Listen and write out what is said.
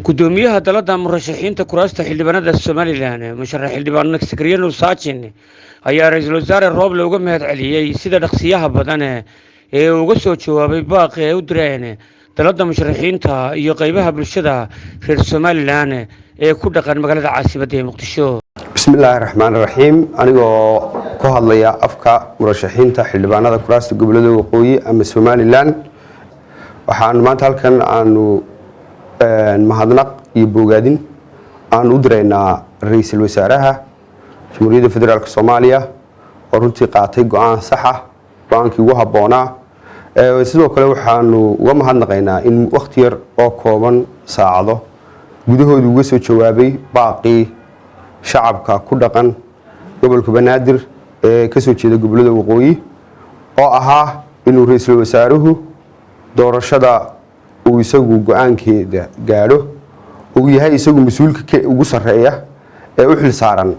gudoomiyaha dalada murashaxiinta kuraasta xildhibaanada Soomaaliland musharax xildhibaan Sakariya Saacin ayaa ra'iisul wasaare Rooble uga mahad celiyay sida dhaqsiyaha badan ee uga soo jawaabay baaqi ay u direen dalada musharaxiinta iyo qaybaha bulshada reer Soomaaliland ee ku dhaqan magaalada caasimadda ee Muqdisho. Bismillahir Rahmaanir Rahiim. Anigoo ku hadlaya afka murashaxiinta xildhibaanada kuraasta gobolada waqooyi ama Soomaaliland, waxaan maanta halkan aanu mahadnaq iyo bogaadin aan u direynaa ra'iisul wasaaraha Jamhuuriyadda Federaalka Soomaaliya oo runtii qaatay go'aan sax ah, go'aankii ugu habboonaa. Sidoo kale waxaanu uga mahadnaqaynaa in waqti yar oo kooban saacado gudahooda uga soo jawaabay baaqii shacabka ku dhaqan gobolka Banaadir ee ka soo jeeda gobolada waqooyi oo ahaa inuu ra'iisul wasaaruhu doorashada uu isagu go'aankeeda gaadho uu yahay isagu mas'uulka ugu sareeya ee u xil saaran